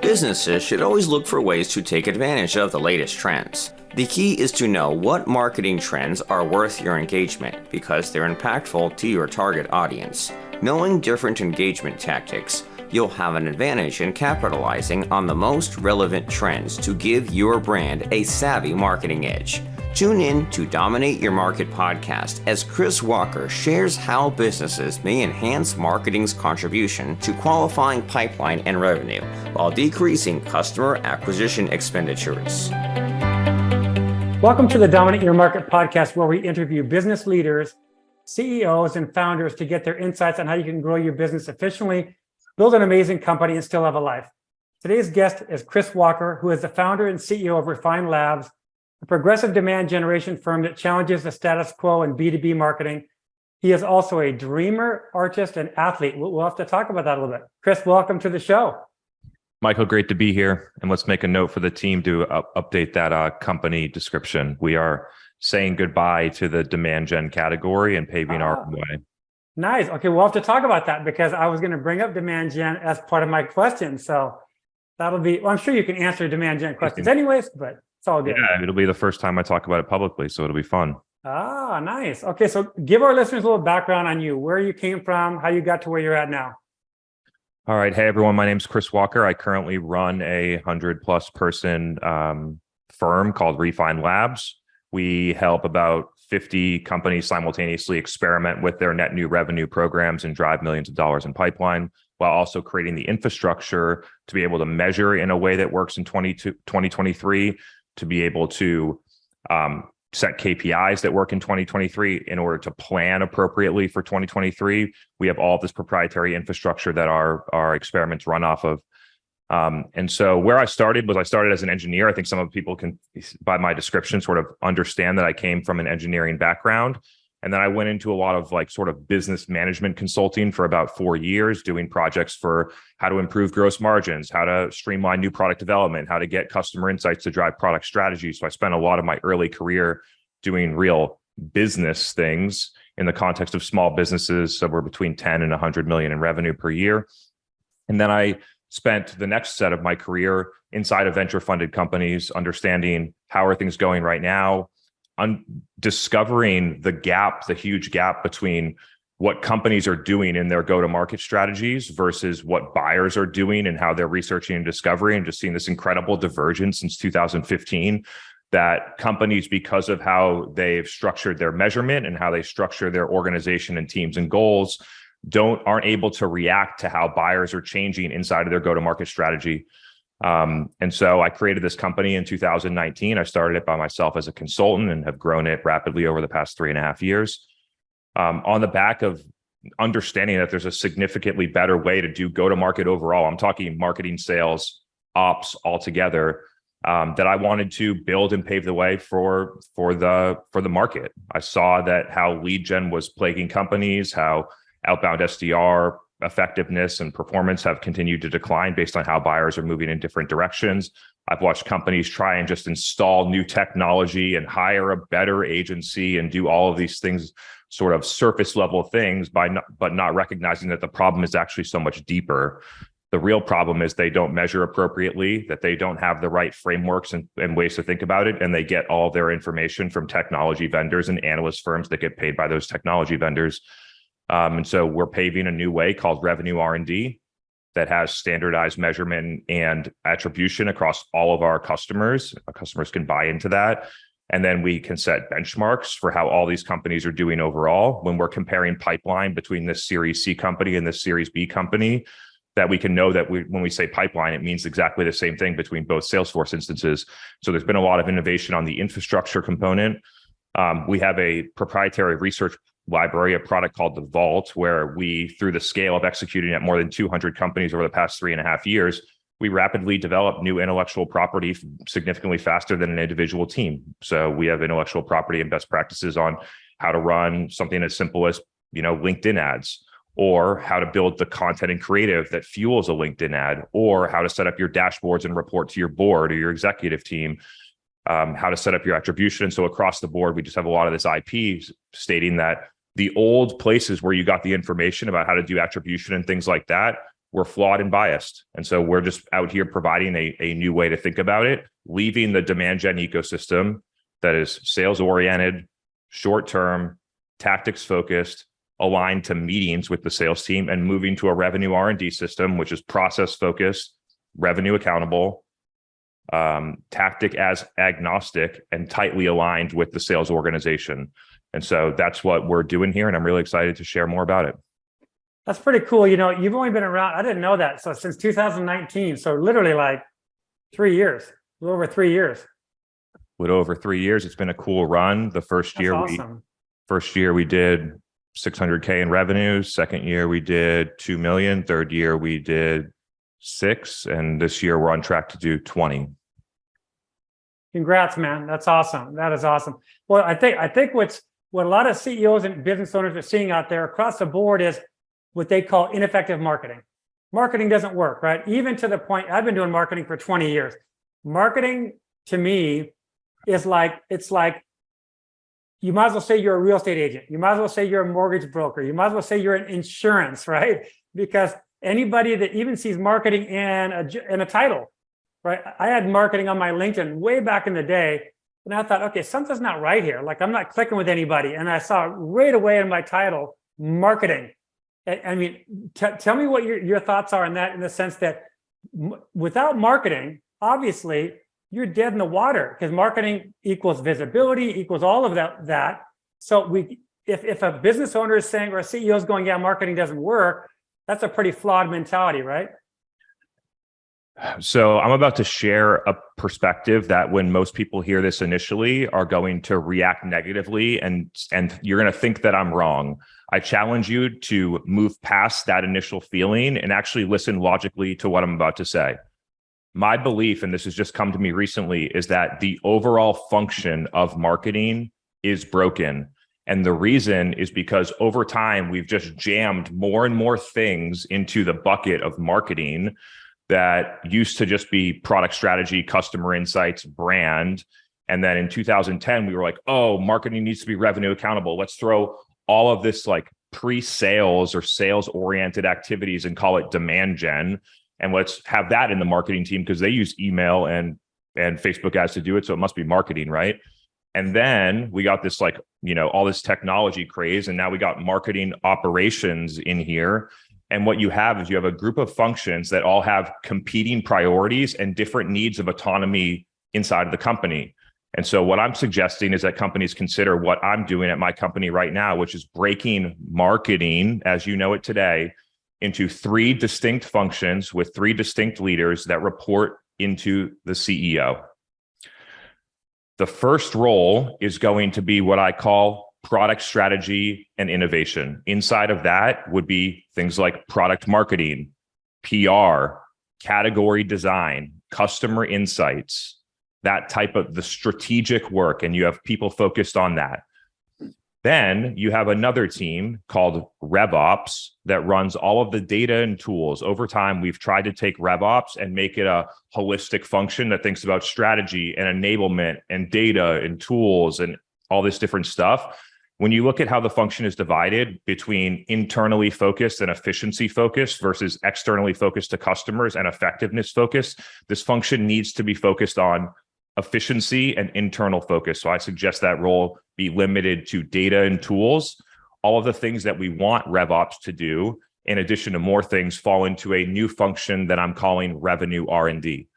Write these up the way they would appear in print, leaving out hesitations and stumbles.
Businesses should always look for ways to take advantage of the latest trends. The key is to know what marketing trends are worth your engagement because they're impactful to your target audience. Knowing different engagement tactics, you'll have an advantage in capitalizing on the most relevant trends to give your brand a savvy marketing edge. Tune in to Dominate Your Market podcast as Chris Walker shares how businesses may enhance marketing's contribution to qualifying pipeline and revenue while decreasing customer acquisition expenditures. Welcome to the Dominate Your Market podcast, where we interview business leaders, CEOs, and founders to get their insights on how you can grow your business efficiently, build an amazing company, and still have a life. Today's guest is Chris Walker, who is the founder and CEO of Refine Labs, a progressive demand generation firm that challenges the status quo in B2B marketing. He is also a dreamer, artist, and athlete. We'll have to talk about that a little bit. Chris, welcome to the show. Michael, great to be here. And let's make a note for the team to update that company description. We are saying goodbye to the demand gen category and paving our way. Nice. Okay, we'll have to talk about that because I was going to bring up demand gen as part of my question. So that'll be, well, I'm sure you can answer demand gen questions anyways, but it's all good. Yeah, it'll be the first time I talk about it publicly, so it'll be fun. Ah, nice. Okay, so give our listeners a little background on you, where you came from, how you got to where you're at now. All right. Hey, everyone. My name's Chris Walker. I currently run a 100+ person firm called Refine Labs. We help about 50 companies simultaneously experiment with their net new revenue programs and drive millions of dollars in pipeline, while also creating the infrastructure to be able to measure in a way that works in 2023, to be able to set KPIs that work in 2023 in order to plan appropriately for 2023. We have all this proprietary infrastructure that our experiments run off of. And so where I started as an engineer. I think some of people can, by my description, sort of understand that I came from an engineering background. And then I went into a lot of sort of business management consulting for about 4 years, doing projects for how to improve gross margins, how to streamline new product development, how to get customer insights to drive product strategy. So I spent a lot of my early career doing real business things in the context of small businesses, somewhere between 10 and 100 million in revenue per year. And then I spent the next set of my career inside of venture funded companies, understanding how are things going right now, discovering the huge gap between what companies are doing in their go-to-market strategies versus what buyers are doing and how they're researching and discovering, and just seeing this incredible divergence since 2015, that companies, because of how they've structured their measurement and how they structure their organization and teams and goals, aren't able to react to how buyers are changing inside of their go-to-market strategy. And so I created this company in 2019. I started it by myself as a consultant and have grown it rapidly over the past 3.5 years. On the back of understanding that there's a significantly better way to do go-to-market overall. I'm talking marketing, sales, ops altogether, that I wanted to build and pave the way for the market. I saw that how lead gen was plaguing companies, how outbound SDR effectiveness and performance have continued to decline based on how buyers are moving in different directions. I've watched companies try and just install new technology and hire a better agency and do all of these things, sort of surface level things, but not recognizing that the problem is actually so much deeper. The real problem is they don't measure appropriately, that they don't have the right frameworks and ways to think about it, and they get all their information from technology vendors and analyst firms that get paid by those technology vendors. And so we're paving a new way called revenue R&D that has standardized measurement and attribution across all of our customers. Our customers can buy into that. And then we can set benchmarks for how all these companies are doing overall. When we're comparing pipeline between this Series C company and this Series B company, that we can know that when we say pipeline, it means exactly the same thing between both Salesforce instances. So there's been a lot of innovation on the infrastructure component. We have a proprietary research library, a product called the Vault, where we, through the scale of executing at more than 200 companies over the past 3.5 years, we rapidly develop new intellectual property significantly faster than an individual team. So we have intellectual property and best practices on how to run something as simple as, LinkedIn ads, or how to build the content and creative that fuels a LinkedIn ad, or how to set up your dashboards and report to your board or your executive team, how to set up your attribution. And so across the board, we just have a lot of this IP stating that the old places where you got the information about how to do attribution and things like that we're flawed and biased. And so we're just out here providing a new way to think about it, leaving the demand gen ecosystem that is sales oriented, short term, tactics focused, aligned to meetings with the sales team, and moving to a revenue R&D system, which is process focused, revenue accountable, tactic as agnostic, and tightly aligned with the sales organization. And so that's what we're doing here. And I'm really excited to share more about it. That's pretty cool. You know, you've only been around, I didn't know that. So since 2019, so literally like 3 years, a little over 3 years. A little over 3 years. It's been a cool run. The first year, we did 600K in revenue. Second year, we did 2 million. Third year, we did 6. And this year we're on track to do 20. Congrats, man. That's awesome. That is awesome. Well, I think what a lot of CEOs and business owners are seeing out there across the board is what they call ineffective marketing. Marketing doesn't work, right? Even to the point, I've been doing marketing for 20 years. Marketing to me is like, it's like, you might as well say you're a real estate agent. You might as well say you're a mortgage broker. You might as well say you're in insurance, right? Because anybody that even sees marketing in a title, right? I had marketing on my LinkedIn way back in the day. And I thought, okay, something's not right here. Like I'm not clicking with anybody. And I saw right away in my title, marketing. I mean, tell me what your thoughts are on that, in the sense that without marketing, obviously you're dead in the water, because marketing equals visibility, equals all of that. So if a business owner is saying, or a CEO is going, yeah, marketing doesn't work, that's a pretty flawed mentality, right? So I'm about to share a perspective that when most people hear this initially are going to react negatively, and you're going to think that I'm wrong. I challenge you to move past that initial feeling and actually listen logically to what I'm about to say. My belief, and this has just come to me recently, is that the overall function of marketing is broken. And the reason is because over time, we've just jammed more and more things into the bucket of marketing that used to just be product strategy, customer insights, brand. And then in 2010, we were like, oh, marketing needs to be revenue accountable. Let's throw all of this like pre-sales or sales oriented activities and call it demand gen. And let's have that in the marketing team, because they use email and Facebook ads to do it. So it must be marketing, right? And then we got this like, all this technology craze. And now we got marketing operations in here. And what you have is you have a group of functions that all have competing priorities and different needs of autonomy inside of the company. And so what I'm suggesting is that companies consider what I'm doing at my company right now, which is breaking marketing, as you know it today, into 3 distinct functions with 3 distinct leaders that report into the CEO. The first role is going to be what I call product strategy and innovation. Inside of that would be things like product marketing, PR, category design, customer insights, that type of the strategic work. And you have people focused on that. Then you have another team called RevOps that runs all of the data and tools. Over time, we've tried to take RevOps and make it a holistic function that thinks about strategy and enablement and data and tools and all this different stuff. When you look at how the function is divided between internally focused and efficiency focused versus externally focused to customers and effectiveness focused, this function needs to be focused on efficiency and internal focus. So I suggest that role be limited to data and tools. All of the things that we want RevOps to do, in addition to more things, fall into a new function that I'm calling revenue R&D.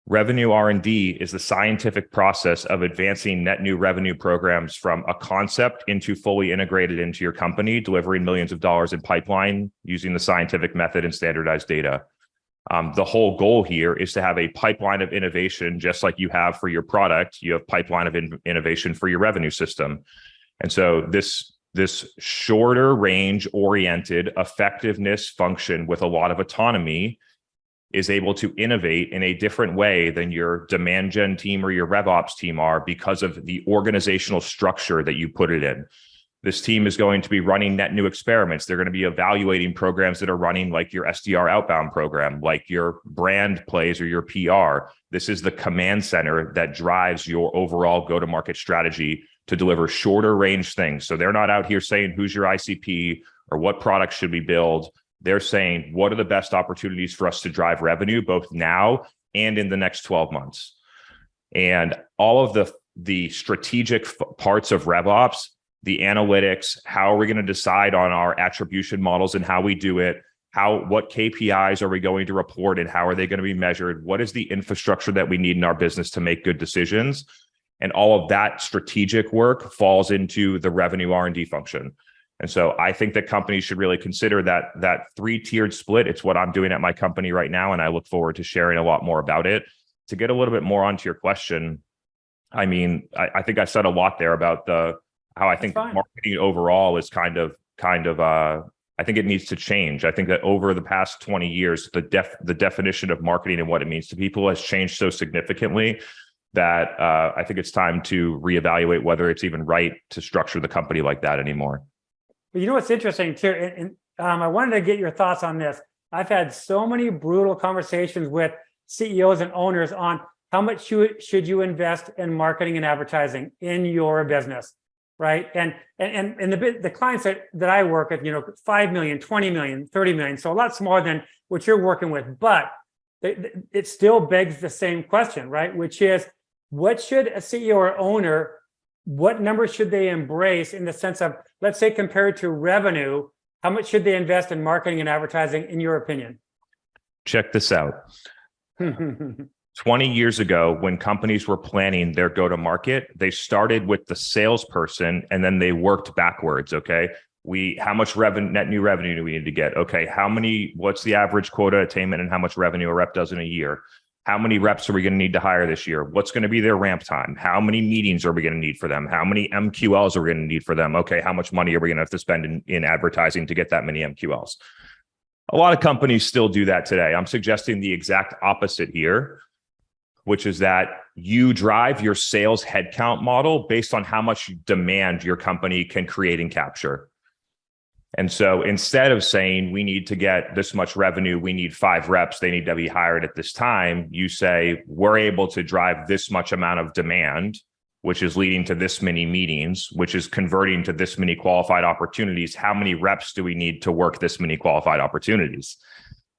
Revenue R&D is the scientific process of advancing net new revenue programs from a concept into fully integrated into your company, delivering millions of dollars in pipeline using the scientific method and standardized data. The whole goal here is to have a pipeline of innovation, just like you have for your product. You have pipeline of innovation for your revenue system. And so this shorter range oriented effectiveness function with a lot of autonomy is able to innovate in a different way than your demand gen team or your RevOps team are, because of the organizational structure that you put it in. This team is going to be running net new experiments. They're going to be evaluating programs that are running, like your SDR outbound program, like your brand plays or your PR. This is the command center that drives your overall go-to-market strategy to deliver shorter range things. So they're not out here saying, who's your ICP or what product should we build? They're saying, what are the best opportunities for us to drive revenue, both now and in the next 12 months? And all of the strategic parts of RevOps, the analytics, how are we going to decide on our attribution models and how we do it? What KPIs are we going to report and how are they going to be measured? What is the infrastructure that we need in our business to make good decisions? And all of that strategic work falls into the revenue R&D function. And so I think that companies should really consider that three-tiered split. It's what I'm doing at my company right now, and I look forward to sharing a lot more about it. To get a little bit more onto your question, I mean, I think I said a lot there about how I think marketing overall is kind of I think it needs to change. I think that over the past 20 years, the definition of marketing and what it means to people has changed so significantly that I think it's time to reevaluate whether it's even right to structure the company like that anymore. But you know what's interesting too, and I wanted to get your thoughts on this. I've had so many brutal conversations with CEOs and owners on how much should you invest in marketing and advertising in your business, right? And the clients that I work with, 5 million, 20 million, 30 million, so a lot smaller than what you're working with, but it still begs the same question, right? Which is, what should a CEO or owner, what numbers should they embrace in the sense of, let's say, compared to revenue, how much should they invest in marketing and advertising, in your opinion? Check this out. 20 years ago, when companies were planning their go-to-market, they started with the salesperson and then they worked backwards. Okay. How much net new revenue do we need to get? Okay. What's the average quota attainment and how much revenue a rep does in a year? How many reps are we going to need to hire this year? What's going to be their ramp time? How many meetings are we going to need for them? How many MQLs are we going to need for them? Okay. How much money are we going to have to spend in advertising to get that many MQLs? A lot of companies still do that today. I'm suggesting the exact opposite here, which is that you drive your sales headcount model based on how much demand your company can create and capture. And so instead of saying we need to get this much revenue, we need 5 reps, they need to be hired at this time, you say we're able to drive this much amount of demand, which is leading to this many meetings, which is converting to this many qualified opportunities. How many reps do we need to work this many qualified opportunities?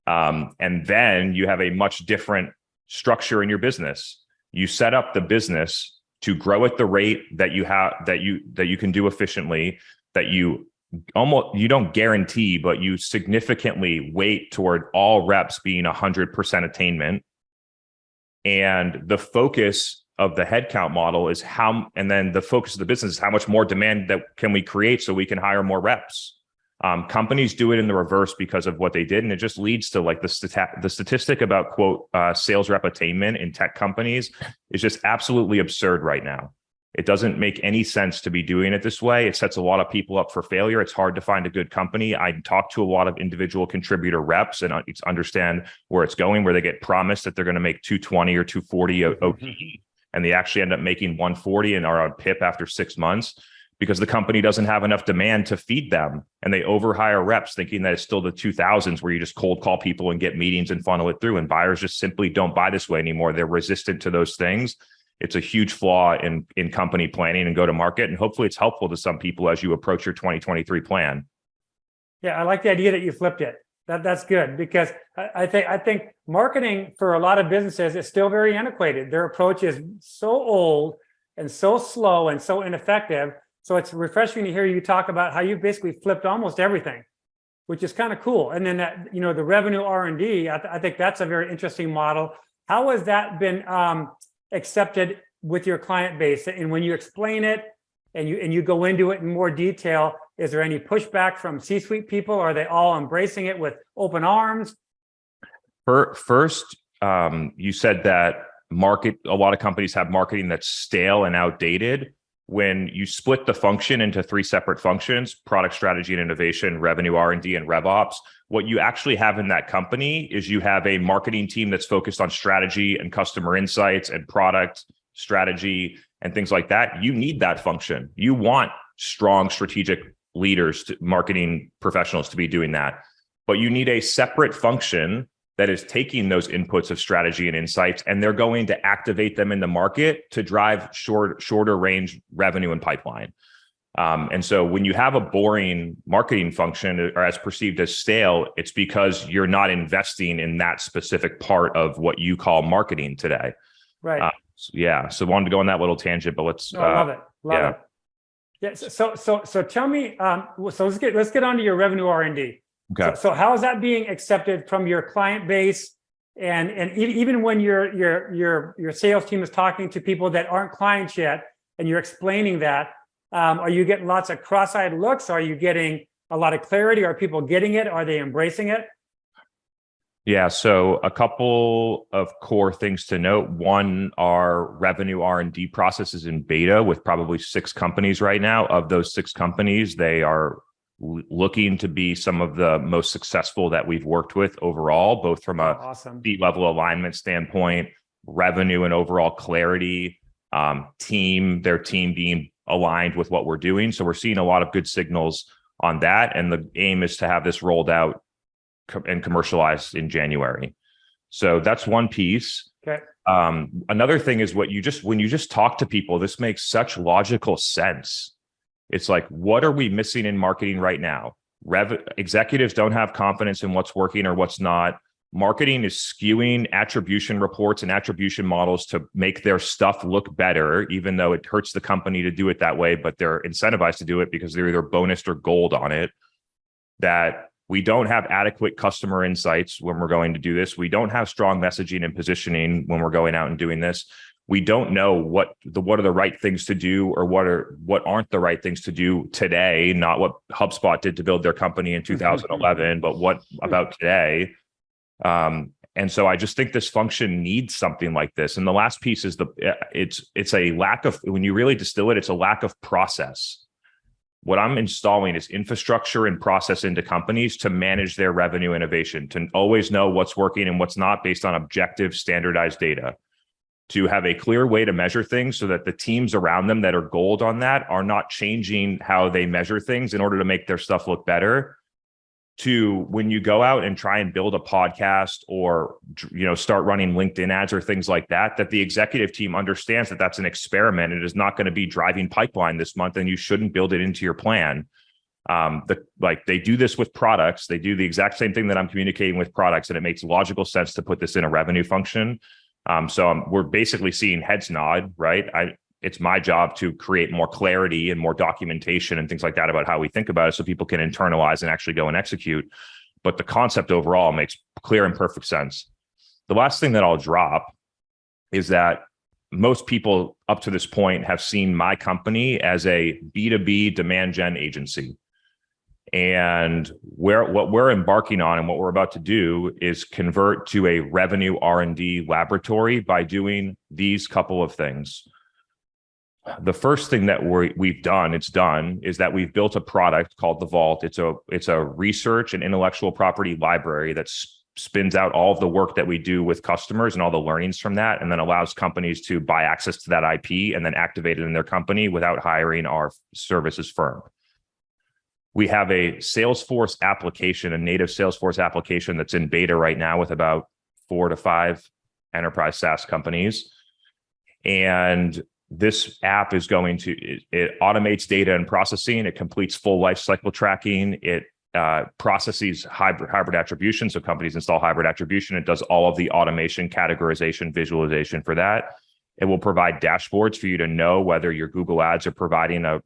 And then you have a much different structure in your business. You set up the business to grow at the rate that you have, that you can do efficiently, that you don't guarantee, but you significantly weight toward all reps being 100% attainment. And the focus of the headcount model is and then the focus of the business is how much more demand that can we create so we can hire more reps. Companies do it in the reverse because of what they did. And it just leads to like the statistic about quote, sales rep attainment in tech companies is just absolutely absurd right now. It doesn't make any sense to be doing it this way. It sets a lot of people up for failure. It's hard to find a good company. I talk to a lot of individual contributor reps and understand where it's going, where they get promised that they're going to make 220 or 240 OTE, and they actually end up making 140 and are on PIP after 6 months because the company doesn't have enough demand to feed them. And they overhire reps thinking that it's still the 2000s where you just cold call people and get meetings and funnel it through. And buyers just simply don't buy this way anymore. They're resistant to those things. It's a huge flaw in company planning and go to market. And hopefully it's helpful to some people as you approach your 2023 plan. Yeah, I like the idea that you flipped it. That's good because I think marketing for a lot of businesses is still very antiquated. Their approach is so old and so slow and so ineffective. So it's refreshing to hear you talk about how you basically flipped almost everything, which is kind of cool. And then the revenue R&D, I think that's a very interesting model. How has that been accepted with your client base? And when you explain it and you go into it in more detail, is there any pushback from C-suite people? Are they all embracing it with open arms? First, you said that a lot of companies have marketing that's stale and outdated. When you split the function into 3 separate functions, product strategy and innovation, revenue R&D, and RevOps, what you actually have in that company is you have a marketing team that's focused on strategy and customer insights and product strategy and things like that. You need that function. You want strong strategic leaders, marketing professionals to be doing that. But you need a separate function that is taking those inputs of strategy and insights, and they're going to activate them in the market to drive shorter range revenue and pipeline. And so when you have a boring marketing function or as perceived as stale, it's because you're not investing in that specific part of what you call marketing today. Right. So wanted to go on that little tangent, but let's. No, I love it. Love it. Yeah. So tell me. So let's get on to your revenue R&D. Okay. So how is that being accepted from your client base? And even when your sales team is talking to people that aren't clients yet, and you're explaining that, are you getting lots of cross-eyed looks? Are you getting a lot of clarity? Are people getting it? Are they embracing it? Yeah, so a couple of core things to note. One, our revenue R&D process is in beta with probably 6 companies right now. Of those 6 companies, they are looking to be some of the most successful that we've worked with overall, both from a C-level alignment standpoint, revenue and overall clarity, their team being aligned with what we're doing. So we're seeing a lot of good signals on that. And the aim is to have this rolled out and commercialized in January. So that's one piece. Okay. Another thing is when you just talk to people, this makes such logical sense. It's like, what are we missing in marketing right now? Executives don't have confidence in what's working or what's not. Marketing is skewing attribution reports and attribution models to make their stuff look better, even though it hurts the company to do it that way, but they're incentivized to do it because they're either bonused or gold on it. That we don't have adequate customer insights when we're going to do this. We don't have strong messaging and positioning when we're going out and doing this. We don't know what are the right things to do or what aren't the right things to do today, not what HubSpot did to build their company in 2011, but what about today? And so I just think this function needs something like this. And the last piece is it's a lack of, when you really distill it, it's a lack of process. What I'm installing is infrastructure and process into companies to manage their revenue innovation, to always know what's working and what's not based on objective, standardized data, to have a clear way to measure things so that the teams around them that are gold on that are not changing how they measure things in order to make their stuff look better. To when you go out and try and build a podcast or start running LinkedIn ads or things like that, that the executive team understands that that's an experiment. It is not going to be driving pipeline this month, and you shouldn't build it into your plan. They do this with products. They do the exact same thing that I'm communicating with products, and it makes logical sense to put this in a revenue function. We're basically seeing heads nod, right? It's my job to create more clarity and more documentation and things like that about how we think about it so people can internalize and actually go and execute. But the concept overall makes clear and perfect sense. The last thing that I'll drop is that most people up to this point have seen my company as a B2B demand gen agency. And what we're embarking on and what we're about to do is convert to a revenue R&D laboratory by doing these couple of things. The first thing that we've done, is that we've built a product called the Vault. It's a research and intellectual property library that spins out all of the work that we do with customers and all the learnings from that, and then allows companies to buy access to that IP and then activate it in their company without hiring our services firm. We have a Salesforce application, a native Salesforce application that's in beta right now with about 4 to 5 enterprise SaaS companies. And this app is it automates data and processing. It completes full life cycle tracking. It processes hybrid attribution. So companies install hybrid attribution. It does all of the automation, categorization, visualization for that. It will provide dashboards for you to know whether your Google ads are providing a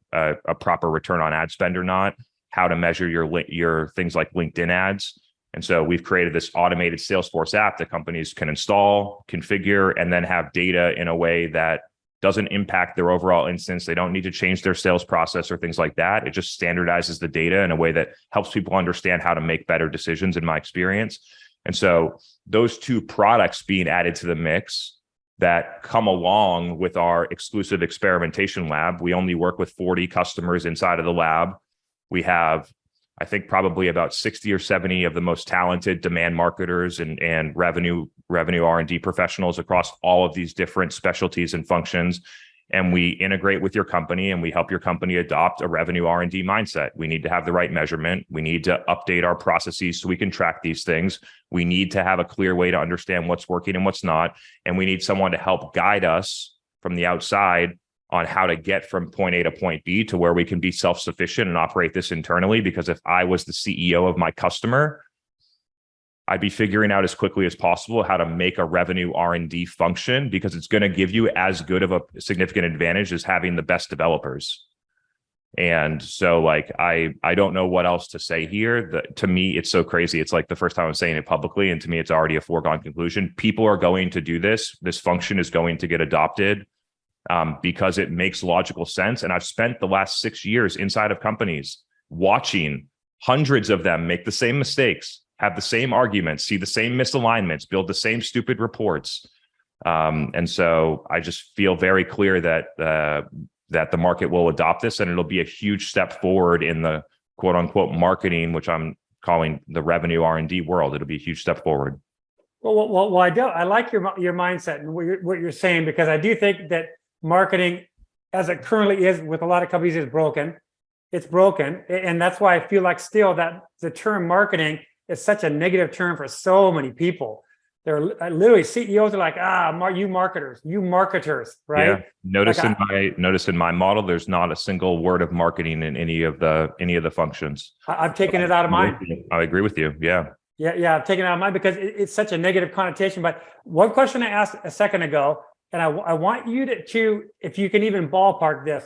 proper return on ad spend or not, how to measure your things like LinkedIn ads. And so we've created this automated Salesforce app that companies can install, configure, and then have data in a way that doesn't impact their overall instance. They don't need to change their sales process or things like that. It just standardizes the data in a way that helps people understand how to make better decisions, in my experience. And so those 2 products being added to the mix that come along with our exclusive experimentation lab. We only work with 40 customers inside of the lab. We have, I think, probably about 60 or 70 of the most talented demand marketers and revenue R&D professionals across all of these different specialties and functions. And we integrate with your company and we help your company adopt a revenue R&D mindset. We need to have the right measurement. We need to update our processes so we can track these things. We need to have a clear way to understand what's working and what's not. And we need someone to help guide us from the outside on how to get from point A to point B to where we can be self-sufficient and operate this internally. Because if I was the CEO of my customer, I'd be figuring out as quickly as possible how to make a revenue R&D function, because it's going to give you as good of a significant advantage as having the best developers. And so like, I don't know what else to say here. To me, it's so crazy. It's like the first time I'm saying it publicly. And to me, it's already a foregone conclusion. People are going to do this. This function is going to get adopted because it makes logical sense. And I've spent the last 6 years inside of companies watching hundreds of them make the same mistakes, have the same arguments, see the same misalignments, build the same stupid reports. And so I just feel very clear that the market will adopt this, and it'll be a huge step forward in the quote unquote marketing, which I'm calling the revenue R&D world. It'll be a huge step forward. Well, I like your mindset and what you're saying, because I do think that marketing, as it currently is with a lot of companies, is broken. It's broken, and that's why I feel like still that the term marketing is such a negative term for so many people. They're literally CEOs are like, you marketers, right? Yeah. Notice in my model, there's not a single word of marketing in any of the functions. I've taken it out of mine. I agree with you. Yeah. Yeah. I've taken it out of mine because it's such a negative connotation. But one question I asked a second ago, and I want you to, if you can even ballpark this.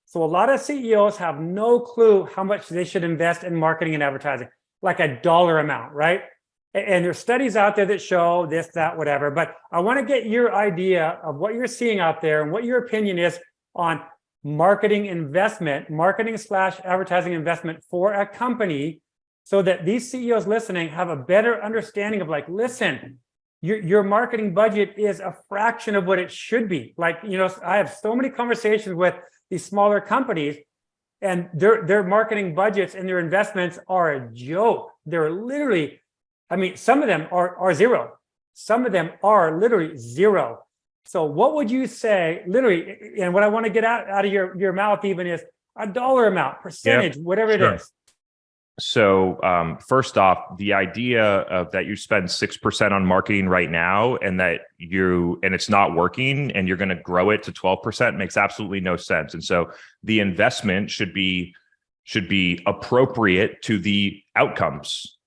So a lot of CEOs have no clue how much they should invest in marketing and advertising, like a dollar amount, right? And there's studies out there that show this, that, whatever. But I want to get your idea of what you're seeing out there and what your opinion is on marketing / advertising investment for a company, so that these CEOs listening have a better understanding of like, listen, your marketing budget is a fraction of what it should be. Like, I have so many conversations with these smaller companies, and their marketing budgets and their investments are a joke. They're literally, some of them are zero. Some of them are literally zero. So what would you say, literally, and what I want to get out of your mouth even is a dollar amount, percentage, whatever it is. So first off, the idea of that you spend 6% on marketing right now and it's not working and you're going to grow it to 12% makes absolutely no sense. And so the investment should be appropriate to the outcomes.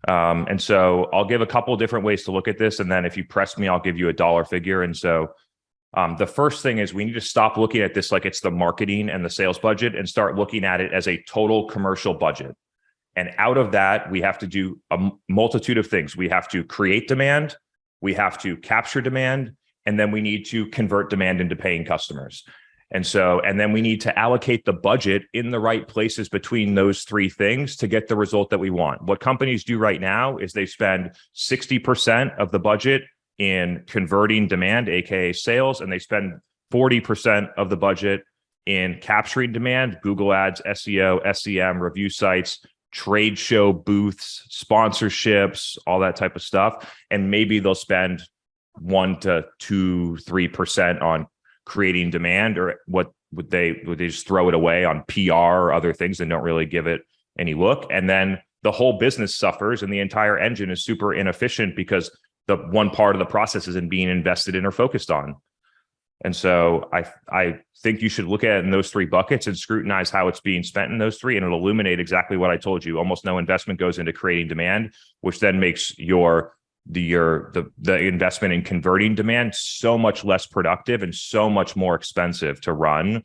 And so I'll give a couple of different ways to look at this. And then if you press me, I'll give you a dollar figure. And so the first thing is we need to stop looking at this like it's the marketing and the sales budget and start looking at it as a total commercial budget. And out of that, we have to do a multitude of things. We have to create demand, we have to capture demand, and then we need to convert demand into paying customers. And then we need to allocate the budget in the right places between those three things to get the result that we want. What companies do right now is they spend 60% of the budget in converting demand, AKA sales, and they spend 40% of the budget in capturing demand, Google Ads, SEO, SEM, review sites, trade show booths, sponsorships, all that type of stuff. And maybe they'll spend 1 to 2, 3% on creating demand, or would they just throw it away on PR or other things and don't really give it any look? And then the whole business suffers and the entire engine is super inefficient because the one part of the process isn't being invested in or focused on. And so I think you should look at it in those three buckets and scrutinize how it's being spent in those three, and it'll illuminate exactly what I told you. Almost no investment goes into creating demand, which then makes the investment in converting demand so much less productive and so much more expensive to run.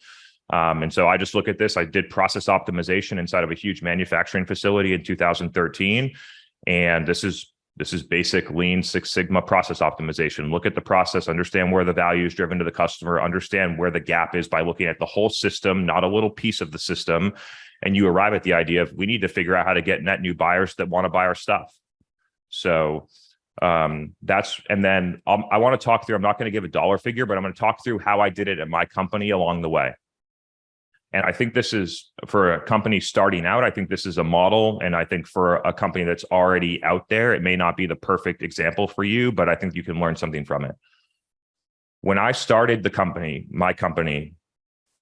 And so I just look at this. I did process optimization inside of a huge manufacturing facility in 2013, and this is basic Lean Six Sigma process optimization. Look at the process, understand where the value is driven to the customer, understand where the gap is by looking at the whole system, not a little piece of the system. And you arrive at the idea of we need to figure out how to get net new buyers that want to buy our stuff. So and then I want to talk through, I'm not going to give a dollar figure, but I'm going to talk through how I did it at my company along the way. And I think this is, for a company starting out, I think this is a model. And I think for a company that's already out there, it may not be the perfect example for you, but I think you can learn something from it. When I started my company,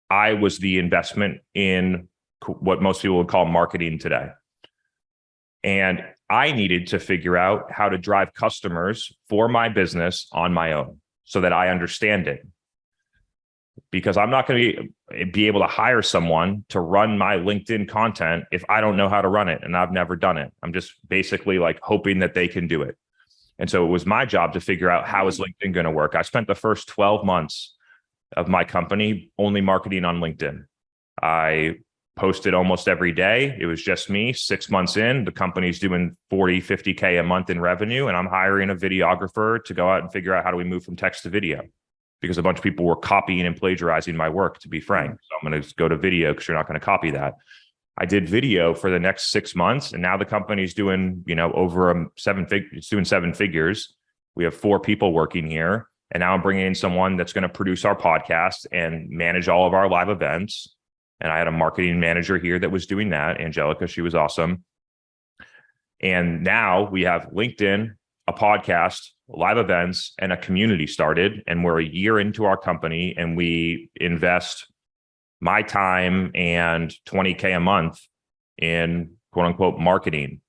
I was the investment in what most people would call marketing today. And I needed to figure out how to drive customers for my business on my own so that I understand it. because I'm not going to be able to hire someone to run my LinkedIn content if I don't know how to run it and I've never done it. I'm just basically like hoping that they can do it. And so it was my job to figure out, how is LinkedIn going to work? I spent the first 12 months of my company only marketing on LinkedIn. I posted almost every day. It was just me. 6 months in, the company's doing 40, 50K a month in revenue. And I'm hiring a videographer to go out and figure out, how do we move from text to video? Because a bunch of people were copying and plagiarizing my work, to be frank. So I'm going to go to video because you're not going to copy that. I did video for the next 6 months, and now the company's doing, over it's doing 7 figures. We have 4 people working here, and now I'm bringing in someone that's going to produce our podcast and manage all of our live events. And I had a marketing manager here that was doing that, Angelica. She was awesome. And now we have LinkedIn, a podcast, live events, and a community started. And we're a year into our company, and we invest my time and 20K a month in quote unquote marketing.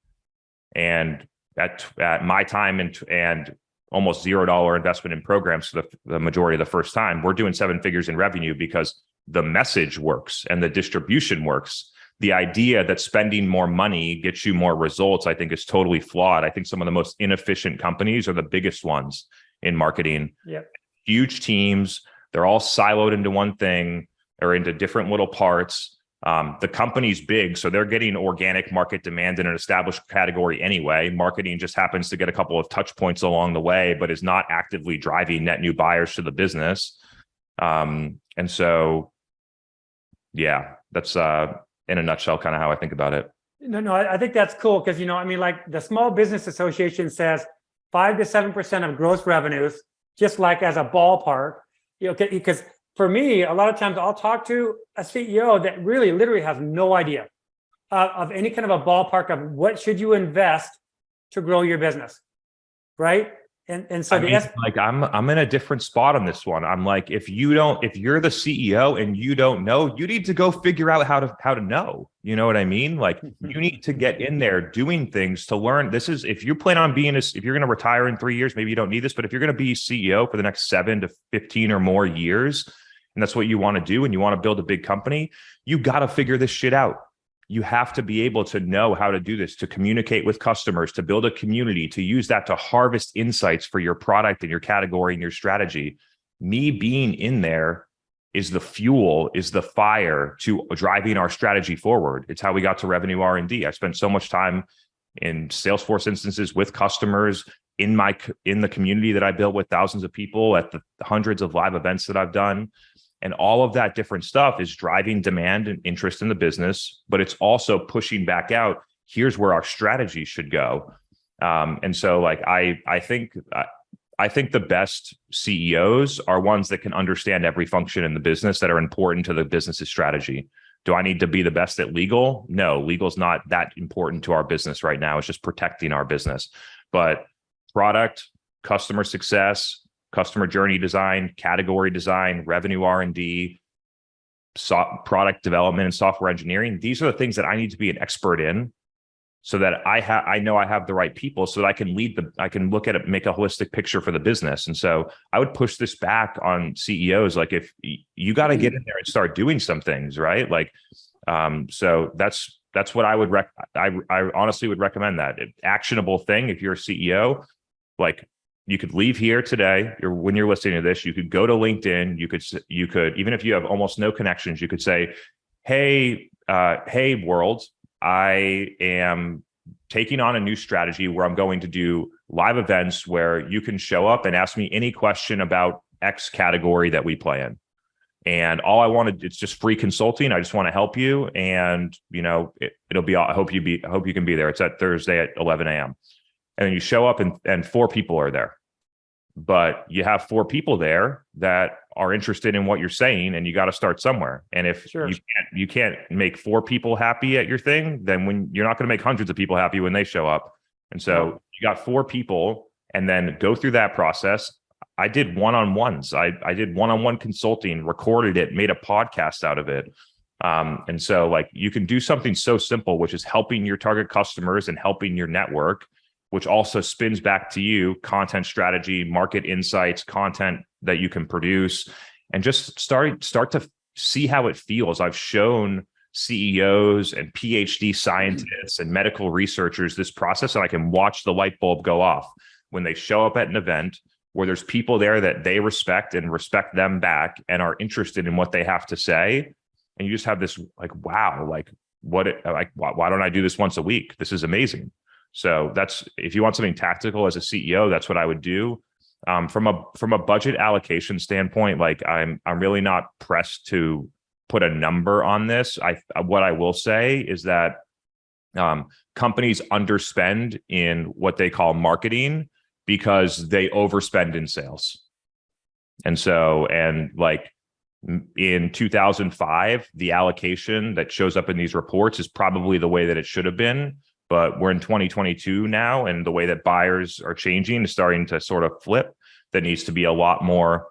And at my time and almost $0 investment in programs for the majority of the first time, we're doing 7 figures in revenue because the message works and the distribution works. The idea that spending more money gets you more results, I think, is totally flawed. I think some of the most inefficient companies are the biggest ones in marketing. Yep. Huge teams, they're all siloed into one thing or into different little parts. The company's big, so they're getting organic market demand in an established category anyway. Marketing just happens to get a couple of touch points along the way, but is not actively driving net new buyers to the business. And so, yeah, that's in a nutshell kind of how I think about it. No, I think that's cool because, like the Small Business Association says 5 to 7% of gross revenues, just like as a ballpark, because for me, a lot of times I'll talk to a CEO that really literally has no idea of any kind of a ballpark of what should you invest to grow your business, right? And so I'm in a different spot on this one. I'm like, if you're the CEO and you don't know, you need to go figure out how to know. You know what I mean? Like, you need to get in there doing things to learn. This is, if you plan on being if you're going to retire in 3 years, maybe you don't need this, but if you're going to be CEO for the next 7 to 15 or more years, and that's what you want to do, and you want to build a big company, you got to figure this shit out. You have to be able to know how to do this, to communicate with customers, to build a community, to use that to harvest insights for your product and your category and your strategy. Me being in there is the fuel, is the fire to driving our strategy forward. It's how we got to revenue R&D. I spent so much time in Salesforce instances with customers, in the community that I built with thousands of people, at the hundreds of live events that I've done. And all of that different stuff is driving demand and interest in the business, but it's also pushing back out, here's where our strategy should go. And so like, I think the best CEOs are ones that can understand every function in the business that are important to the business's strategy. Do I need to be the best at legal? No, legal's not that important to our business right now. It's just protecting our business. But product, customer success, customer journey design, category design, revenue R&D, product development, and software engineering. These are the things that I need to be an expert in, so that I know I have the right people, so that I can look at it, make a holistic picture for the business. And so I would push this back on CEOs. Like, if you got to get in there and start doing some things, right? Like, so that's what I would I honestly would recommend that actionable thing. If you're a CEO, like, you could leave here today, when you're listening to this, you could go to LinkedIn. You could, even if you have almost no connections, you could say, hey world, I am taking on a new strategy where I'm going to do live events where you can show up and ask me any question about X category that we play in. And all I wanted, it's just free consulting. I just want to help you. And, it'll be, I hope you can be there. It's at Thursday at 11 a.m. And then you show up and 4 people are there, but you have 4 people there that are interested in what you're saying, and you got to start somewhere. And if you can't make 4 people happy at your thing, then when you're not going to make hundreds of people happy when they show up. And so you got 4 people, and then go through that process. I did one-on-ones. I did one-on-one consulting, recorded it, made a podcast out of it. And so like, you can do something so simple, which is helping your target customers and helping your network, which also spins back to you, content strategy, market insights, content that you can produce, and just start to see how it feels. I've shown CEOs and PhD scientists and medical researchers this process, and I can watch the light bulb go off when they show up at an event where there's people there that they respect and respect them back and are interested in what they have to say. And you just have this like, wow, like why don't I do this once a week? This is amazing. So that's, if you want something tactical as a CEO, that's what I would do. From a budget allocation standpoint, like I'm really not pressed to put a number on this. What I will say is that companies underspend in what they call marketing because they overspend in sales. And like in 2005, the allocation that shows up in these reports is probably the way that it should have been. But we're in 2022 now, and the way that buyers are changing is starting to sort of flip. That needs to be a lot more,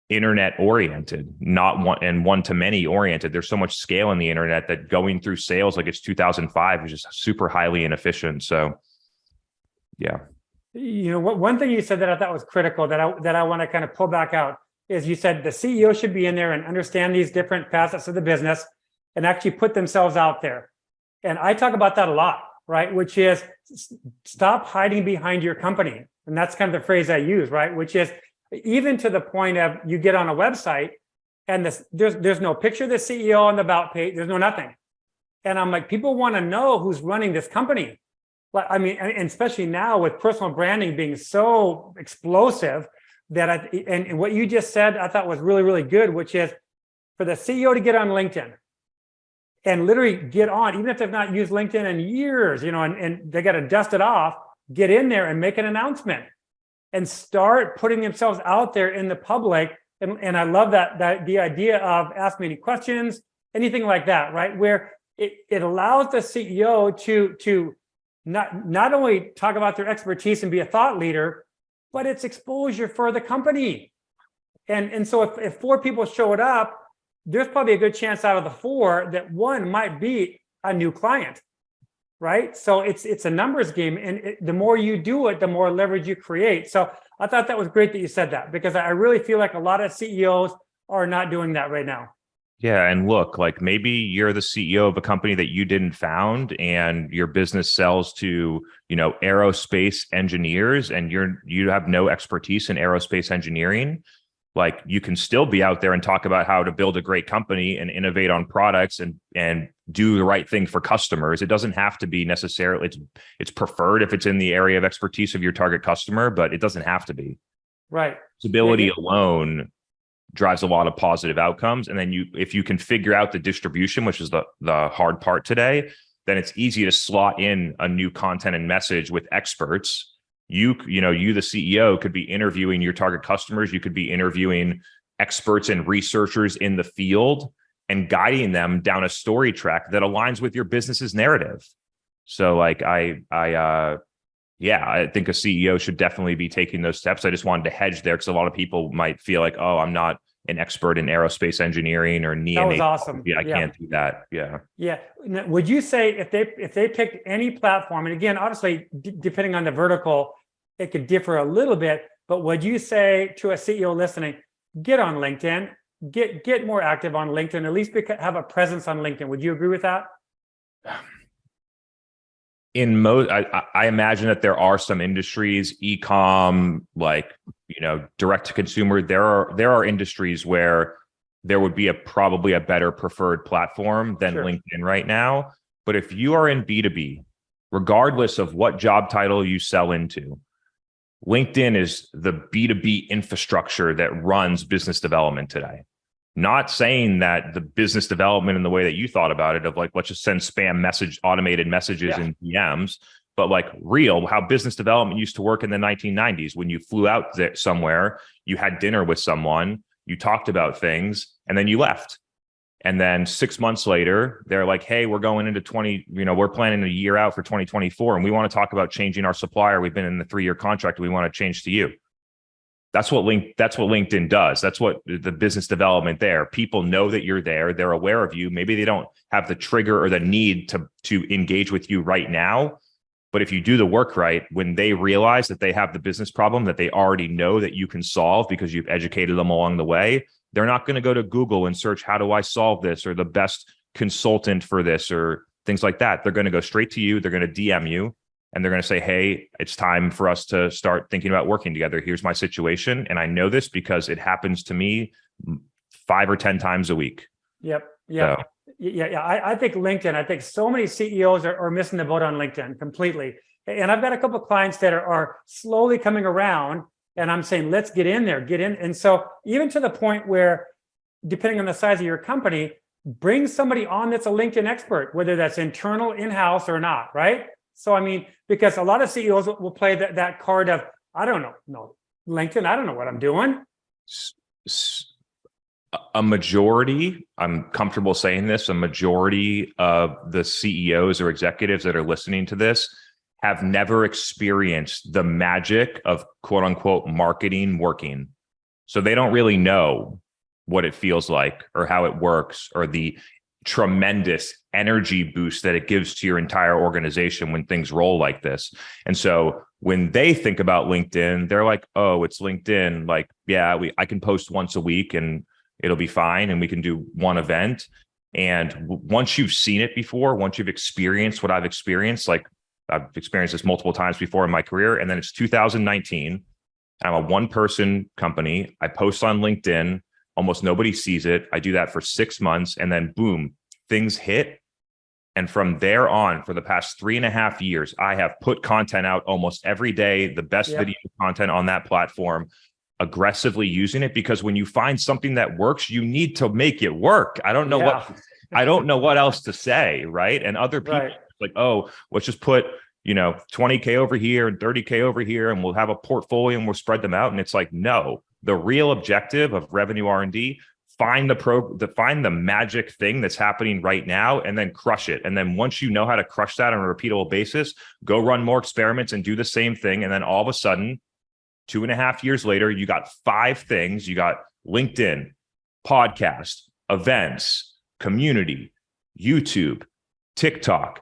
internet oriented, not one-to-many oriented. There's so much scale in the internet that going through sales like it's 2005 is just super highly inefficient. So, yeah. One thing you said that I thought was critical that I want to kind of pull back out is you said the CEO should be in there and understand these different facets of the business and actually put themselves out there. And I talk about that a lot, right? Which is stop hiding behind your company. And that's kind of the phrase I use, right? Which is even to the point of you get on a website and there's no picture of the CEO on the about page. There's no nothing. And I'm like, people want to know who's running this company. I mean, and especially now with personal branding being so explosive and what you just said, I thought was really, really good, which is for the CEO to get on LinkedIn and literally get on, even if they've not used LinkedIn in years, and they got to dust it off, get in there and make an announcement and start putting themselves out there in the public. And I love that the idea of ask me any questions, anything like that, right? Where it allows the CEO to not only talk about their expertise and be a thought leader, but it's exposure for the company. And so if 4 people showed up, there's probably a good chance out of the 4 that 1 might be a new client, right? So it's a numbers game. And the more you do it, the more leverage you create. So I thought that was great that you said that, because I really feel like a lot of CEOs are not doing that right now. Yeah. And look, like maybe you're the CEO of a company that you didn't found and your business sells to, aerospace engineers and you have no expertise in aerospace engineering. Like you can still be out there and talk about how to build a great company and innovate on products and do the right thing for customers. It doesn't have to be necessarily, it's preferred if it's in the area of expertise of your target customer, but it doesn't have to be. Right. Stability alone drives a lot of positive outcomes. And then if you can figure out the distribution, which is the hard part today, then it's easy to slot in a new content and message with experts. You the CEO could be interviewing your target customers. You could be interviewing experts and researchers in the field and guiding them down a story track that aligns with your business's narrative. So like I think a CEO should definitely be taking those steps. I just wanted to hedge there because a lot of people might feel like, oh, I'm not an expert in aerospace engineering or neonate. That was awesome. I can't do that. Yeah. Yeah. Would you say if they picked any platform, and again, obviously, depending on the vertical, it could differ a little bit, but would you say to a CEO listening, get on LinkedIn, get more active on LinkedIn, at least have a presence on LinkedIn? Would you agree with that? In most, I imagine that there are some industries, e-com, like, direct to consumer. There are industries where there would be probably a better preferred platform than Sure. LinkedIn right now. But if you are in B2B, regardless of what job title you sell into, LinkedIn is the B2B infrastructure that runs business development today. Not saying that the business development in the way that you thought about it of like, let's just send spam automated messages in DMs, but like how business development used to work in the 1990s when you flew out somewhere, you had dinner with someone, you talked about things, and then you left. And then 6 months later, they're like, hey, we're going into we're planning a year out for 2024. And we want to talk about changing our supplier. We've been in the 3-year contract. We want to change to you. That's what LinkedIn does. That's what the business development there. People know that you're there. They're aware of you. Maybe they don't have the trigger or the need to engage with you right now, But if you do the work right, when they realize that they have the business problem that they already know that you can solve because you've educated them along the way, they're not going to go to Google and search, how do I solve this, or the best consultant for this, or things like that. They're going to go straight to you. They're going to DM you, and they're going to say, hey, it's time for us to start thinking about working together. Here's my situation. And I know this because it happens to me 5 or 10 times a week. Yep. So. Yeah. I think LinkedIn, I think so many CEOs are missing the boat on LinkedIn completely. And I've got a couple of clients that are slowly coming around, and I'm saying, let's get in there, get in. And so even to the point where, depending on the size of your company, bring somebody on that's a LinkedIn expert, whether that's internal, in-house or not, right? So, I mean, because a lot of CEOs will play that card of, I don't know, no, LinkedIn, I don't know what I'm doing. A majority, I'm comfortable saying this, a majority of the CEOs or executives that are listening to this have never experienced the magic of quote unquote marketing working. So they don't really know what it feels like or how it works or the tremendous energy boost that it gives to your entire organization when things roll like this. And so when they think about LinkedIn, they're like, oh, it's LinkedIn. Like, yeah, I can post once a week and it'll be fine. And we can do one event. And once you've seen it before, once you've experienced what I've experienced, like I've experienced this multiple times before in my career. And then it's 2019. I'm a one-person company. I post on LinkedIn. Almost nobody sees it. I do that for 6 months, and then boom, things hit. And from there on, for the past 3.5 years, I have put content out almost every day, the best video content on that platform, aggressively using it, because when you find something that works, you need to make it work. I don't know what else to say, right? And other people like, oh, let's just put 20K over here and 30K over here, and we'll have a portfolio and we'll spread them out. And it's like, no, the real objective of revenue R&D, find the magic thing that's happening right now and then crush it. And then once you know how to crush that on a repeatable basis, go run more experiments and do the same thing. And then all of a sudden, 2.5 years later, you got 5 things. You got LinkedIn, podcast, events, community, YouTube, TikTok,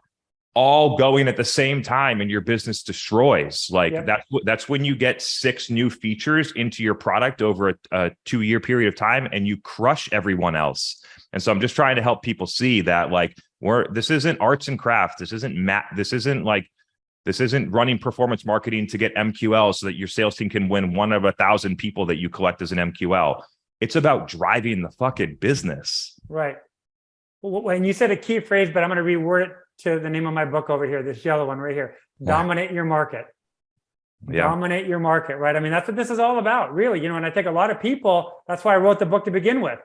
all going at the same time, and your business destroys. Like that's when you get 6 new features into your product over a 2-year period of time, and you crush everyone else. And so I'm just trying to help people see that, like, this isn't arts and crafts. This isn't running performance marketing to get MQL so that your sales team can win 1 of 1,000 people that you collect as an MQL. It's about driving the fucking business. Right. Well, and you said a key phrase, but I'm going to reword it to the name of my book over here, this yellow one right here. Dominate your market. Yeah. Dominate your market, right? I mean, that's what this is all about, really. And I think a lot of people, that's why I wrote the book to begin with,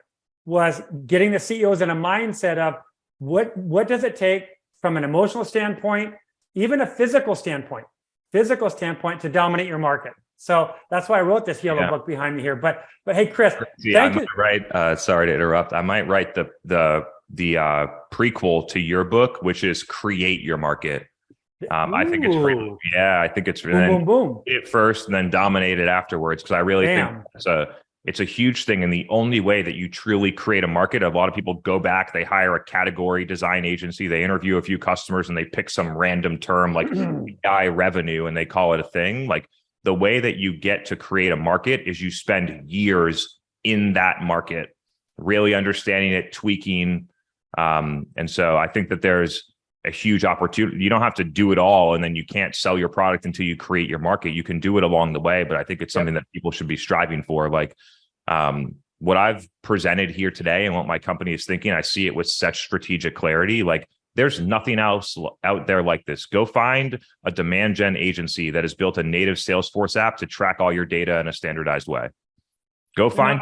was getting the CEOs in a mindset of what does it take from an emotional standpoint, even a physical standpoint to dominate your market. So that's why I wrote this yellow book behind me here. But hey, Chris, thank you. Right. Sorry to interrupt. I might write the prequel to your book, which is Create Your Market. I think it's pretty, I think it's boom. It first and then dominate it afterwards, because I really think it's a huge thing. And the only way that you truly create a market, a lot of people go back, they hire a category design agency, they interview a few customers, and they pick some random term like AI revenue, and they call it a thing. Like, the way that you get to create a market is you spend years in that market, really understanding it, tweaking. And so I think that there's a huge opportunity. You don't have to do it all, and then you can't sell your product until you create your market. You can do it along the way, but I think it's something that people should be striving for. Like, what I've presented here today and what my company is thinking, I see it with such strategic clarity. Like, there's nothing else out there like this. Go find a demand gen agency that has built a native Salesforce app to track all your data in a standardized way. Go find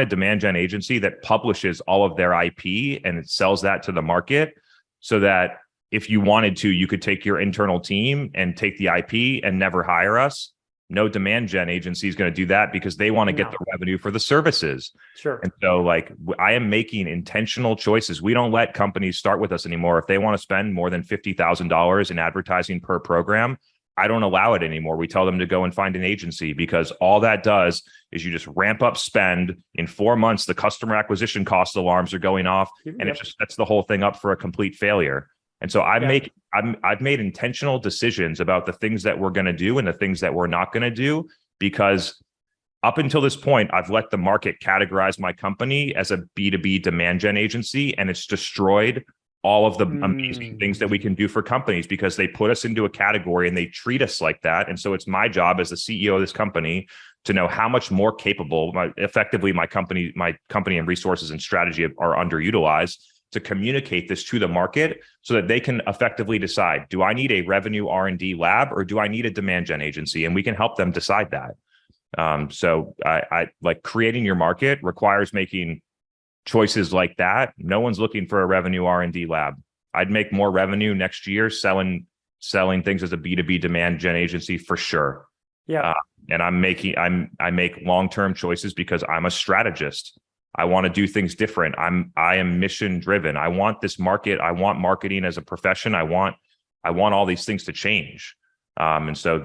a demand gen agency that publishes all of their IP and it sells that to the market, so that if you wanted to, you could take your internal team and take the IP and never hire us. No demand gen agency is going to do that, because they want to get the revenue for the services. Sure. And so, like, I am making intentional choices. We don't let companies start with us anymore. If they want to spend more than $50,000 in advertising per program, I don't allow it anymore. We tell them to go and find an agency, because all that does is you just ramp up spend. In 4 months, the customer acquisition cost alarms are going off, and it just sets the whole thing up for a complete failure. And so I've made intentional decisions about the things that we're going to do and the things that we're not going to do, because up until this point, I've let the market categorize my company as a B2B demand gen agency, and it's destroyed all of the amazing things that we can do for companies because they put us into a category and they treat us like that. And so it's my job as the CEO of this company to know how much more capable effectively my company and resources and strategy are underutilized, to communicate this to the market so that they can effectively decide, do I need a revenue R&D lab or do I need a demand gen agency? And we can help them decide that. So I like creating your market requires making choices like that. No one's looking for a revenue R&D lab. I'd make more revenue next year selling things as a B2B demand gen agency for sure. Yeah. And I make long-term choices because I'm a strategist. I want to do things different. I am mission driven. I want this market. I want marketing as a profession. I want all these things to change. And so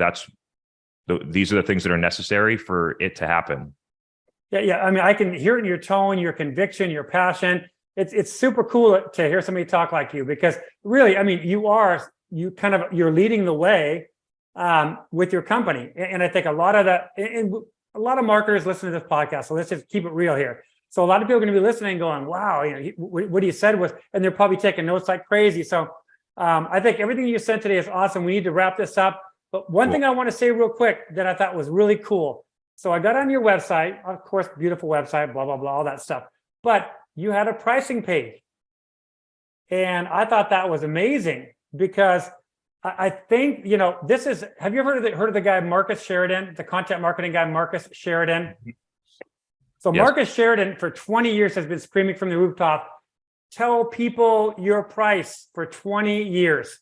these are the things that are necessary for it to happen. Yeah. I mean, I can hear it in your tone, your conviction, your passion. It's super cool to hear somebody talk like you, because really, I mean, you're leading the way with your company. And I think a lot of marketers listen to this podcast. So let's just keep it real here. So a lot of people are going to be listening going, wow, what he said was, and they're probably taking notes like crazy. So I think everything you said today is awesome. We need to wrap this up. But one thing I want to say real quick that I thought was really cool. So I got on your website, of course, beautiful website, blah, blah, blah, all that stuff. But you had a pricing page. And I thought that was amazing because I think, have you ever heard of the guy, Marcus Sheridan, the content marketing guy, Marcus Sheridan? So yes. Marcus Sheridan for 20 years has been screaming from the rooftop, tell people your price for 20 years.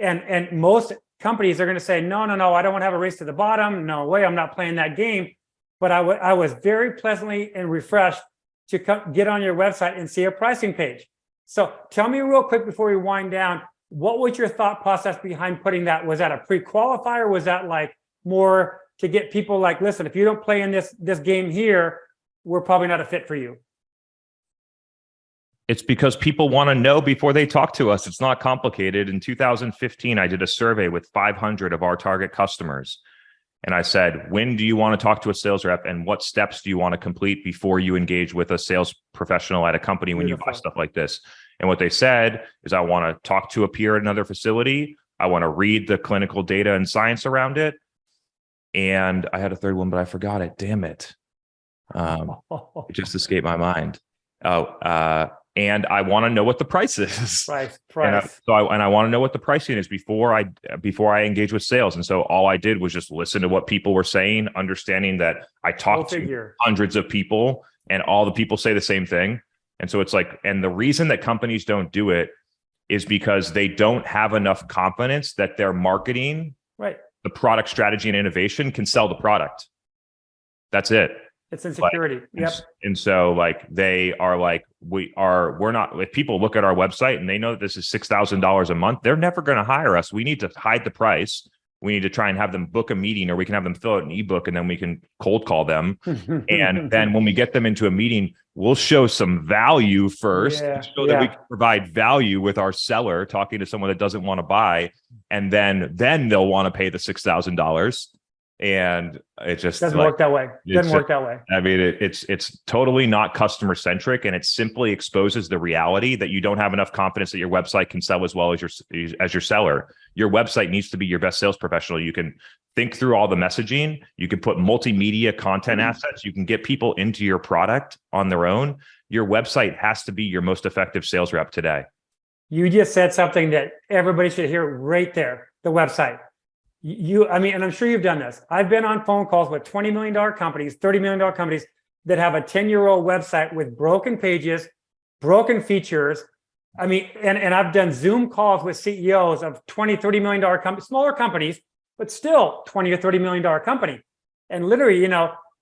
And most companies are going to say, no, I don't want to have a race to the bottom. No way, I'm not playing that game. But I was very pleasantly and refreshed to get on your website and see a pricing page. So tell me real quick before we wind down, what was your thought process behind putting that? Was that a pre-qualifier? Was that like more to get people like, listen, if you don't play in this game here, we're probably not a fit for you? It's because people want to know before they talk to us. It's not complicated. In 2015, I did a survey with 500 of our target customers. And I said, when do you want to talk to a sales rep and what steps do you want to complete before you engage with a sales professional at a company when you buy stuff like this? And what they said is, I want to talk to a peer at another facility. I want to read the clinical data and science around it. And I had a third one, but I forgot it. Damn it. It just escaped my mind. And I want to know what the price is. Price. And I want to know what the pricing is before I engage with sales. And so all I did was just listen to what people were saying, understanding that I talked to hundreds of people and all the people say the same thing. And so it's like, and the reason that companies don't do it is because they don't have enough confidence that their marketing, the product strategy and innovation can sell the product. That's it. It's insecurity. And so like they are like, we're not, if people look at our website and they know that this is $6,000 a month, they're never going to hire us. We need to hide the price. We need to try and have them book a meeting, or we can have them fill out an ebook and then we can cold call them. And then when we get them into a meeting, we'll show some value first so that we can provide value with our seller talking to someone that doesn't want to buy. And then they'll want to pay the $6,000. And it just doesn't work that way. I mean, it's totally not customer centric, and it simply exposes the reality that you don't have enough confidence that your website can sell as well as your seller. Your website needs to be your best sales professional. You can think through all the messaging. You can put multimedia content assets. You can get people into your product on their own. Your website has to be your most effective sales rep today. You just said something that everybody should hear right there. The website. And I'm sure you've done this. I've been on phone calls with $20 million companies, $30 million companies that have a 10-year-old website with broken pages, broken features. I mean, and I've done Zoom calls with CEOs of $20, $30 million companies, smaller companies, but still $20 or $30 million company. And literally,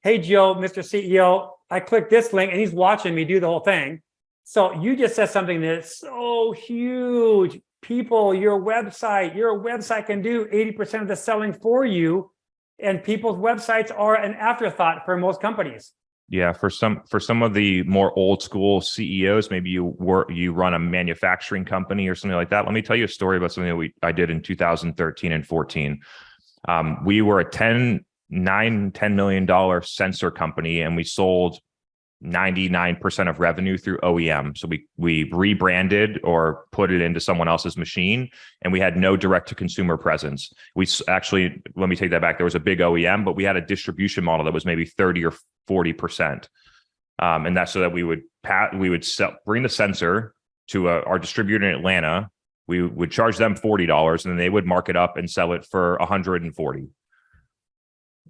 hey, Joe, Mr. CEO, I clicked this link and he's watching me do the whole thing. So you just said something that's so huge. People, your website can do 80% of the selling for you, and people's websites are an afterthought for most companies. Yeah, for some of the more old school CEOs, maybe you run a manufacturing company or something like that. Let me tell you a story about something that I did in 2013 and 14. We were a $10 million sensor company, and we sold 99% of revenue through OEM. So we rebranded or put it into someone else's machine, and we had no direct to consumer presence. We actually, let me take that back. There was a big OEM, but we had a distribution model that was maybe 30 or 40%. And that's so that we would bring the sensor to our distributor in Atlanta. We would charge them $40, and then they would mark it up and sell it for $140.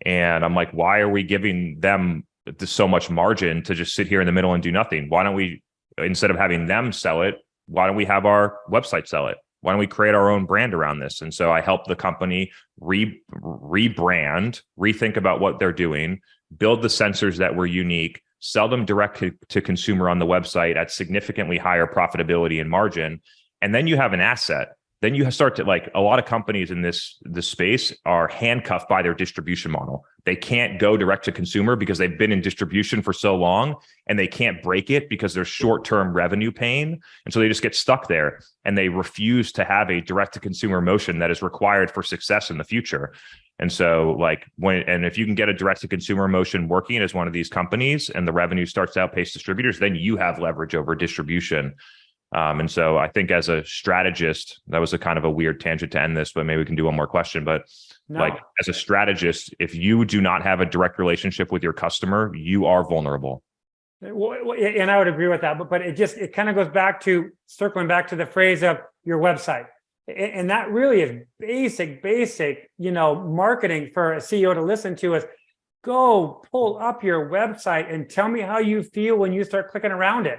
And I'm like, why are we giving them so much margin to just sit here in the middle and do nothing? Why don't we, instead of having them sell it, why don't we have our website sell it? Why don't we create our own brand around this? And so I helped the company rebrand, rethink about what they're doing, build the sensors that were unique, sell them direct to consumer on the website at significantly higher profitability and margin. And then you have an asset. Then you start to, like, a lot of companies in this space are handcuffed by their distribution model. They can't go direct to consumer because they've been in distribution for so long, and they can't break it because there's short-term revenue pain. And so they just get stuck there, and they refuse to have a direct to consumer motion that is required for success in the future. And so, like, if you can get a direct to consumer motion working as one of these companies, and the revenue starts to outpace distributors, then you have leverage over distribution. And so I think as a strategist, that was a kind of a weird tangent to end this, but maybe we can do one more question. But like, as a strategist, if you do not have a direct relationship with your customer, you are vulnerable. And I would agree with that, but it kind of goes back to circling back to the phrase of your website. And that really is basic, marketing for a CEO to listen to is go pull up your website and tell me how you feel when you start clicking around it.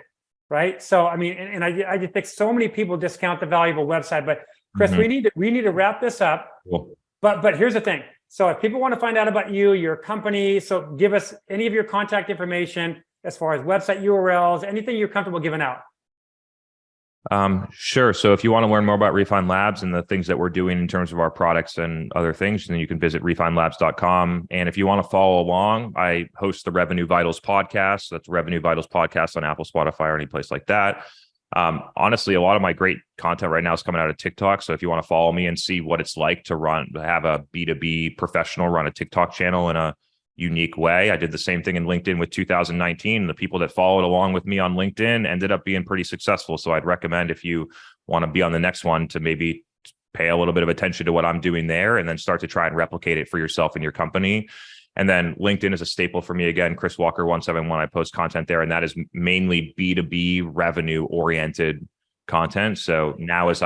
Right. So, I mean, and I just think so many people discount the value of a website, but Chris, we need to wrap this up. Cool. But here's the thing. So if people want to find out about you, your company, so give us any of your contact information as far as website URLs, anything you're comfortable giving out. Sure. So if you want to learn more about Refine Labs and the things that we're doing in terms of our products and other things, then you can visit refinelabs.com. And if you want to follow along, I host the Revenue Vitals podcast. That's Revenue Vitals podcast on Apple, Spotify, or any place like that. Honestly, a lot of my great content right now is coming out of TikTok. So if you want to follow me and see what it's like to have a B2B professional run a TikTok channel in a unique way. I did the same thing in LinkedIn with 2019. The people that followed along with me on LinkedIn ended up being pretty successful. So I'd recommend, if you want to be on the next one, to maybe pay a little bit of attention to what I'm doing there, and then start to try and replicate it for yourself and your company. And then LinkedIn is a staple for me. Again, Chris Walker 171. I post content there, and that is mainly B2B revenue oriented content. So now, as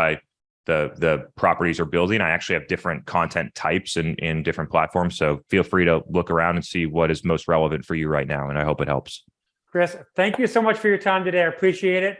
the properties are building, I actually have different content types in different platforms. So feel free to look around and see what is most relevant for you right now. And I hope it helps. Chris, thank you so much for your time today. I appreciate it.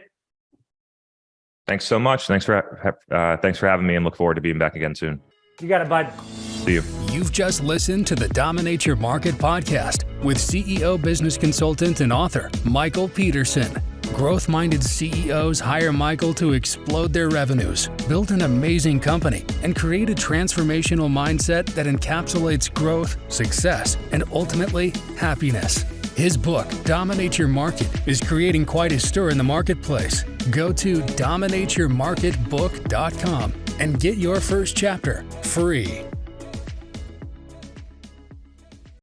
Thanks so much. Thanks for having me, and look forward to being back again soon. You got it, bud. See you. You've just listened to the Dominate Your Market podcast with CEO, business consultant, and author, Michael Peterson. Growth-minded CEOs hire Michael to explode their revenues, build an amazing company, and create a transformational mindset that encapsulates growth, success, and ultimately happiness. His book, Dominate Your Market, is creating quite a stir in the marketplace. Go to dominateyourmarketbook.com and get your first chapter free.